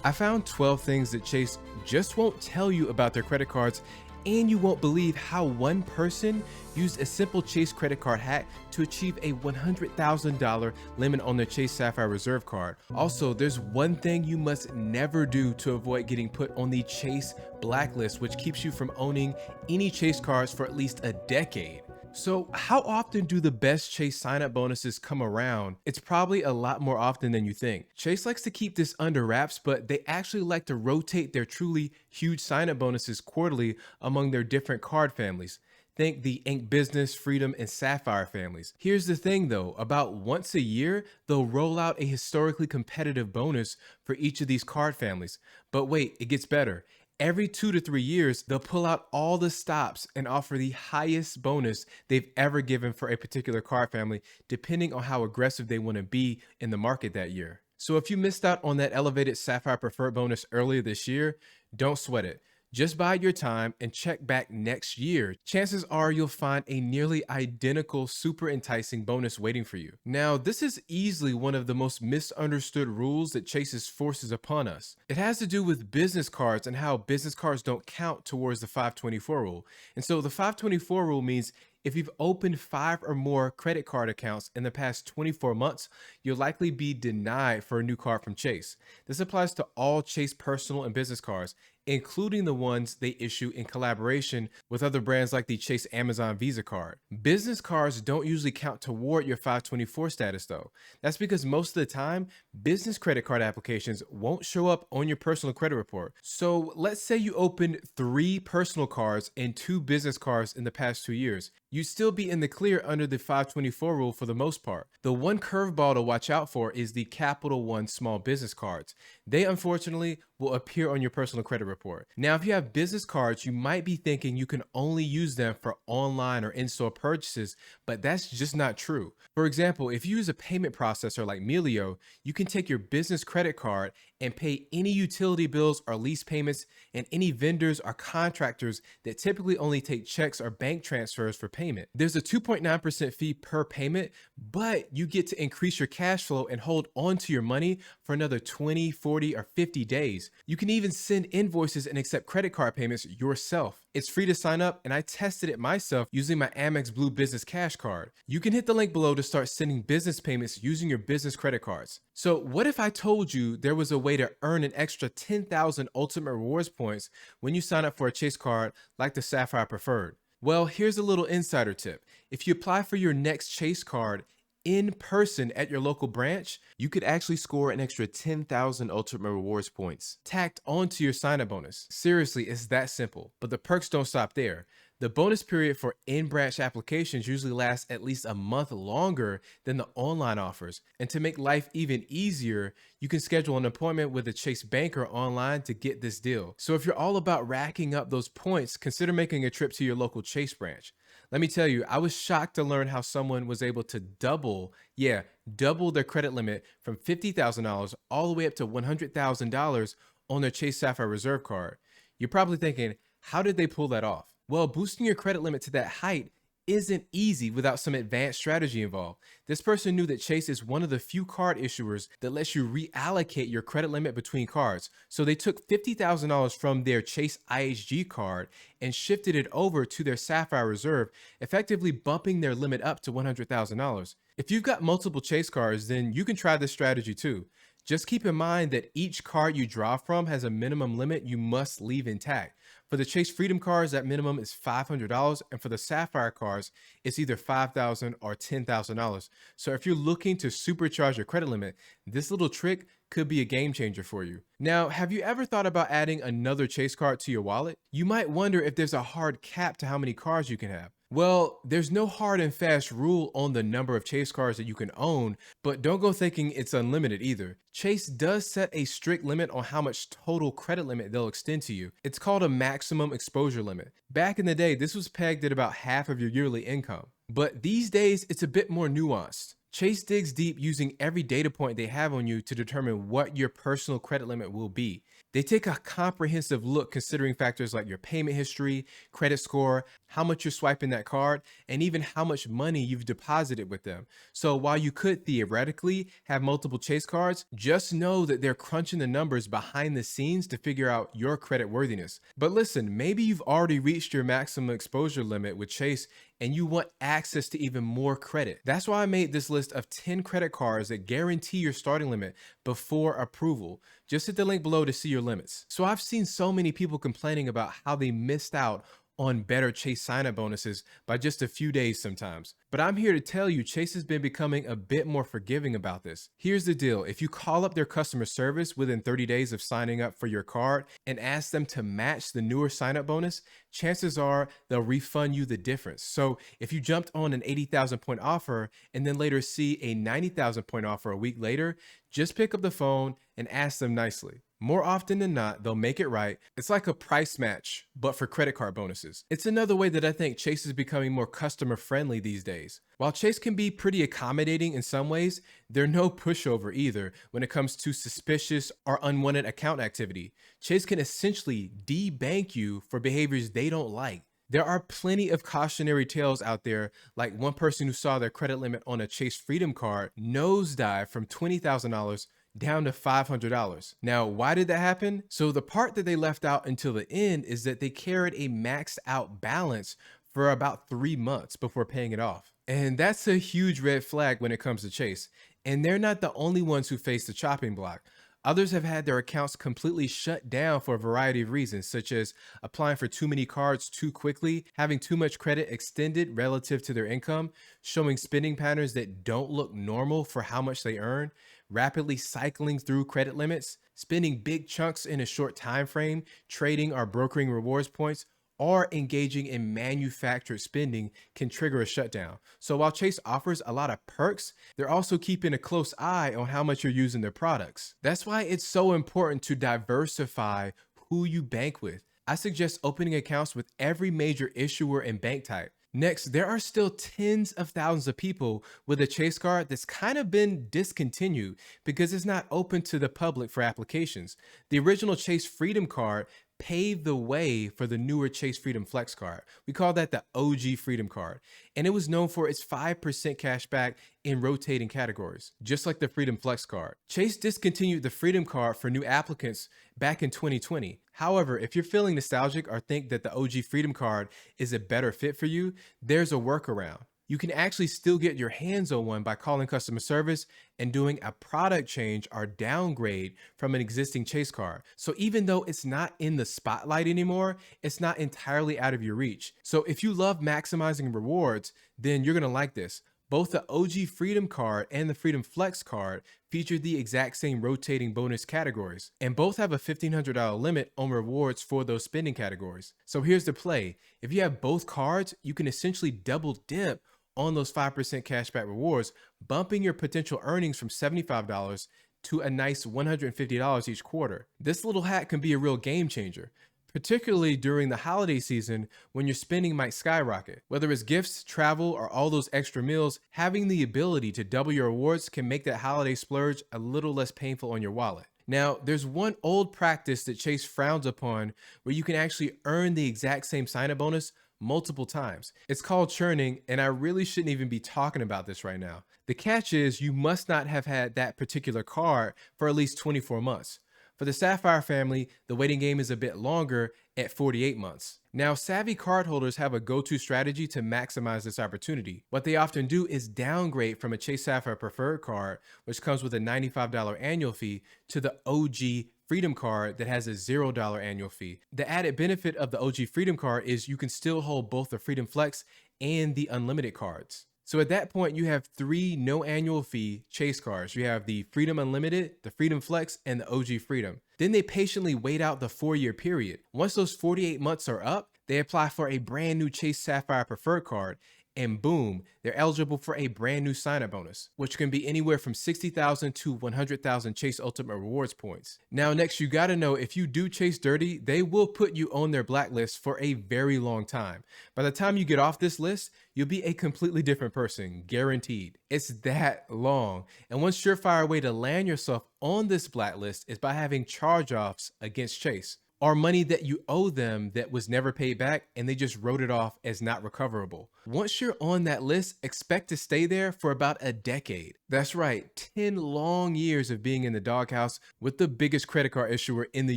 I found 12 things that Chase just won't tell you about their credit cards, and you won't believe how one person used a simple Chase credit card hack to achieve a $100,000 limit on their Chase Sapphire Reserve card. Also, there's one thing you must never do to avoid getting put on the Chase Blacklist, which keeps you from owning any Chase cards for at least a decade. So how often do the best Chase sign-up bonuses come around? It's probably a lot more often than you think. Chase likes to keep this under wraps, but they actually like to rotate their truly huge sign-up bonuses quarterly among their different card families. Think the Ink Business, Freedom, and Sapphire families. Here's the thing though, about once a year, they'll roll out a historically competitive bonus for each of these card families. But wait, it gets better. Every 2 to 3 years, they'll pull out all the stops and offer the highest bonus they've ever given for a particular card family, depending on how aggressive they want to be in the market that year. So if you missed out on that elevated Sapphire Preferred bonus earlier this year, don't sweat it. Just bide your time and check back next year. Chances are you'll find a nearly identical, super enticing bonus waiting for you. Now, this is easily one of the most misunderstood rules that Chase forces upon us. It has to do with business cards and how business cards don't count towards the 524 rule. And so the 524 rule means if you've opened 5 or more credit card accounts in the past 24 months, you'll likely be denied for a new card from Chase. This applies to all Chase personal and business cards, including the ones they issue in collaboration with other brands like the Chase Amazon Visa card. Business cards don't usually count toward your 524 status though. That's because most of the time, business credit card applications won't show up on your personal credit report. So let's say you opened 3 personal cards and 2 business cards in the past 2 years. You'd still be in the clear under the 524 rule for the most part. The one curveball to watch out for is the Capital One small business cards. They unfortunately will appear on your personal credit report. Now, if you have business cards, you might be thinking you can only use them for online or in-store purchases, but that's just not true. For example, if you use a payment processor like Melio, you can take your business credit card and pay any utility bills or lease payments and any vendors or contractors that typically only take checks or bank transfers for payment. There's a 2.9% fee per payment, but you get to increase your cash flow and hold on to your money for another 20, 40, or 50 days. You can even send invoices and accept credit card payments yourself. It's free to sign up, and I tested it myself using my Amex Blue Business Cash Card. You can hit the link below to start sending business payments using your business credit cards. So what if I told you there was a way to earn an extra 10,000 Ultimate Rewards points when you sign up for a Chase card like the Sapphire Preferred? Well, here's a little insider tip. If you apply for your next Chase card in person at your local branch, you could actually score an extra 10,000 Ultimate Rewards points tacked onto your sign-up bonus. Seriously, it's that simple. But the perks don't stop there. The bonus period for in-branch applications usually lasts at least a month longer than the online offers. And to make life even easier, you can schedule an appointment with a Chase banker online to get this deal. So if you're all about racking up those points, consider making a trip to your local Chase branch. Let me tell you, I was shocked to learn how someone was able to double their credit limit from $50,000 all the way up to $100,000 on their Chase Sapphire Reserve card. You're probably thinking, how did they pull that off? Well, boosting your credit limit to that height isn't easy without some advanced strategy involved. This person knew that Chase is one of the few card issuers that lets you reallocate your credit limit between cards. So they took $50,000 from their Chase IHG card and shifted it over to their Sapphire Reserve, effectively bumping their limit up to $100,000. If you've got multiple Chase cards, then you can try this strategy too. Just keep in mind that each card you draw from has a minimum limit you must leave intact. For the Chase Freedom cards, that minimum is $500, and for the Sapphire cards, it's either $5,000 or $10,000. So if you're looking to supercharge your credit limit, this little trick could be a game changer for you. Now, have you ever thought about adding another Chase card to your wallet? You might wonder if there's a hard cap to how many cards you can have. Well, there's no hard and fast rule on the number of Chase cards that you can own, but don't go thinking it's unlimited either. Chase does set a strict limit on how much total credit limit they'll extend to you. It's called a maximum exposure limit. Back in the day, this was pegged at about half of your yearly income. But these days, it's a bit more nuanced. Chase digs deep using every data point they have on you to determine what your personal credit limit will be. They take a comprehensive look considering factors like your payment history, credit score, how much you're swiping that card, and even how much money you've deposited with them. So while you could theoretically have multiple Chase cards, just know that they're crunching the numbers behind the scenes to figure out your credit worthiness. But listen, maybe you've already reached your maximum exposure limit with Chase and you want access to even more credit. That's why I made this list of 10 credit cards that guarantee your starting limit before approval. Just hit the link below to see your limits. So I've seen so many people complaining about how they missed out on better Chase sign-up bonuses by just a few days sometimes. But I'm here to tell you Chase has been becoming a bit more forgiving about this. Here's the deal. If you call up their customer service within 30 days of signing up for your card and ask them to match the newer sign-up bonus, chances are they'll refund you the difference. So if you jumped on an 80,000 point offer and then later see a 90,000 point offer a week later, just pick up the phone and ask them nicely. More often than not, they'll make it right. It's like a price match, but for credit card bonuses. It's another way that I think Chase is becoming more customer friendly these days. While Chase can be pretty accommodating in some ways, they're no pushover either when it comes to suspicious or unwanted account activity. Chase can essentially debank you for behaviors they don't like. There are plenty of cautionary tales out there, like one person who saw their credit limit on a Chase Freedom card nosedive from $20,000 down to $500. Now, why did that happen? So the part that they left out until the end is that they carried a maxed out balance for about 3 months before paying it off. And that's a huge red flag when it comes to Chase. And they're not the only ones who face the chopping block. Others have had their accounts completely shut down for a variety of reasons, such as applying for too many cards too quickly, having too much credit extended relative to their income, showing spending patterns that don't look normal for how much they earn, rapidly cycling through credit limits, spending big chunks in a short time frame, trading or brokering rewards points, or engaging in manufactured spending can trigger a shutdown. So while Chase offers a lot of perks, they're also keeping a close eye on how much you're using their products. That's why it's so important to diversify who you bank with. I suggest opening accounts with every major issuer and bank type. Next, there are still tens of thousands of people with a Chase card that's kind of been discontinued because it's not open to the public for applications. The original Chase Freedom card paved the way for the newer Chase Freedom Flex card. We call that the OG Freedom card. And it was known for its 5% cash back in rotating categories, just like the Freedom Flex card. Chase discontinued the Freedom card for new applicants back in 2020. However, if you're feeling nostalgic or think that the OG Freedom card is a better fit for you, there's a workaround. You can actually still get your hands on one by calling customer service and doing a product change or downgrade from an existing Chase card. So even though it's not in the spotlight anymore, it's not entirely out of your reach. So if you love maximizing rewards, then you're gonna like this. Both the OG Freedom card and the Freedom Flex card feature the exact same rotating bonus categories, and both have a $1,500 limit on rewards for those spending categories. So here's the play. If you have both cards, you can essentially double dip on those 5% cashback rewards, bumping your potential earnings from $75 to a nice $150 each quarter. This little hack can be a real game changer, particularly during the holiday season when your spending might skyrocket. Whether it's gifts, travel, or all those extra meals, having the ability to double your rewards can make that holiday splurge a little less painful on your wallet. Now, there's one old practice that Chase frowns upon where you can actually earn the exact same sign-up bonus multiple times. It's called churning, and I really shouldn't even be talking about this right now. The catch is you must not have had that particular card for at least 24 months. For the Sapphire family, the waiting game is a bit longer at 48 months. Now, savvy cardholders have a go-to strategy to maximize this opportunity. What they often do is downgrade from a Chase Sapphire Preferred card, which comes with a $95 annual fee, to the OG Freedom card that has a $0 annual fee. The added benefit of the OG Freedom card is you can still hold both the Freedom Flex and the Unlimited cards. So at that point, you have 3 no annual fee Chase cards. You have the Freedom Unlimited, the Freedom Flex, and the OG Freedom. Then they patiently wait out the 4-year period. Once those 48 months are up, they apply for a brand new Chase Sapphire Preferred card, and boom, they're eligible for a brand new sign-up bonus, which can be anywhere from 60,000 to 100,000 Chase Ultimate Rewards points. Now, next, you gotta know if you do Chase dirty, they will put you on their blacklist for a very long time. By the time you get off this list, you'll be a completely different person, guaranteed. It's that long. And one surefire way to land yourself on this blacklist is by having charge-offs against Chase, or money that you owe them that was never paid back and they just wrote it off as not recoverable. Once you're on that list, expect to stay there for about a decade. That's right, 10 long years of being in the doghouse with the biggest credit card issuer in the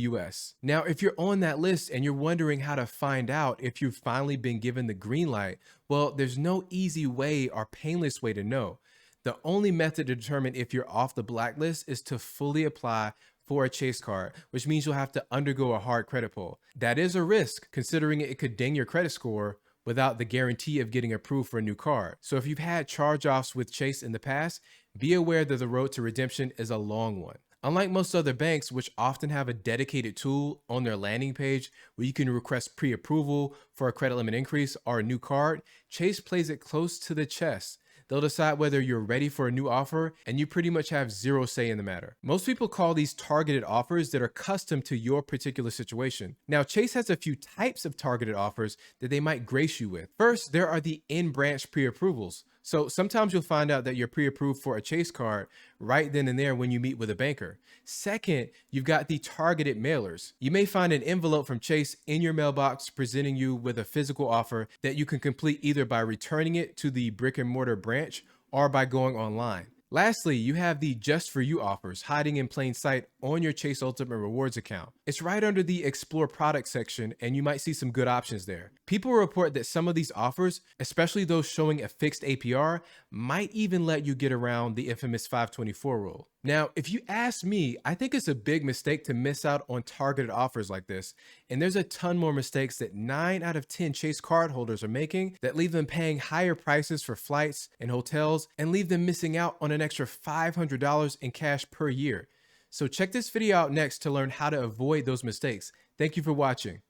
US. Now, if you're on that list and you're wondering how to find out if you've finally been given the green light, well, there's no easy way or painless way to know. The only method to determine if you're off the blacklist is to fully apply for a Chase card, which means you'll have to undergo a hard credit pull. That is a risk, considering it could ding your credit score without the guarantee of getting approved for a new card. So if you've had charge-offs with Chase in the past, be aware that the road to redemption is a long one. Unlike most other banks, which often have a dedicated tool on their landing page where you can request pre-approval for a credit limit increase or a new card, Chase plays it close to the chest. They'll decide whether you're ready for a new offer, and you pretty much have zero say in the matter. Most people call these targeted offers that are custom to your particular situation. Now, Chase has a few types of targeted offers that they might grace you with. First, there are the in-branch pre-approvals. So sometimes you'll find out that you're pre-approved for a Chase card right then and there when you meet with a banker. Second, you've got the targeted mailers. You may find an envelope from Chase in your mailbox presenting you with a physical offer that you can complete either by returning it to the brick and mortar branch or by going online. Lastly, you have the just for you offers hiding in plain sight on your Chase Ultimate Rewards account. It's right under the Explore product section, and you might see some good options there. People report that some of these offers, especially those showing a fixed APR, might even let you get around the infamous 524 rule. Now, if you ask me, I think it's a big mistake to miss out on targeted offers like this. And there's a ton more mistakes that 9 out of 10 Chase cardholders are making that leave them paying higher prices for flights and hotels and leave them missing out on an extra $500 in cash per year. So check this video out next to learn how to avoid those mistakes. Thank you for watching.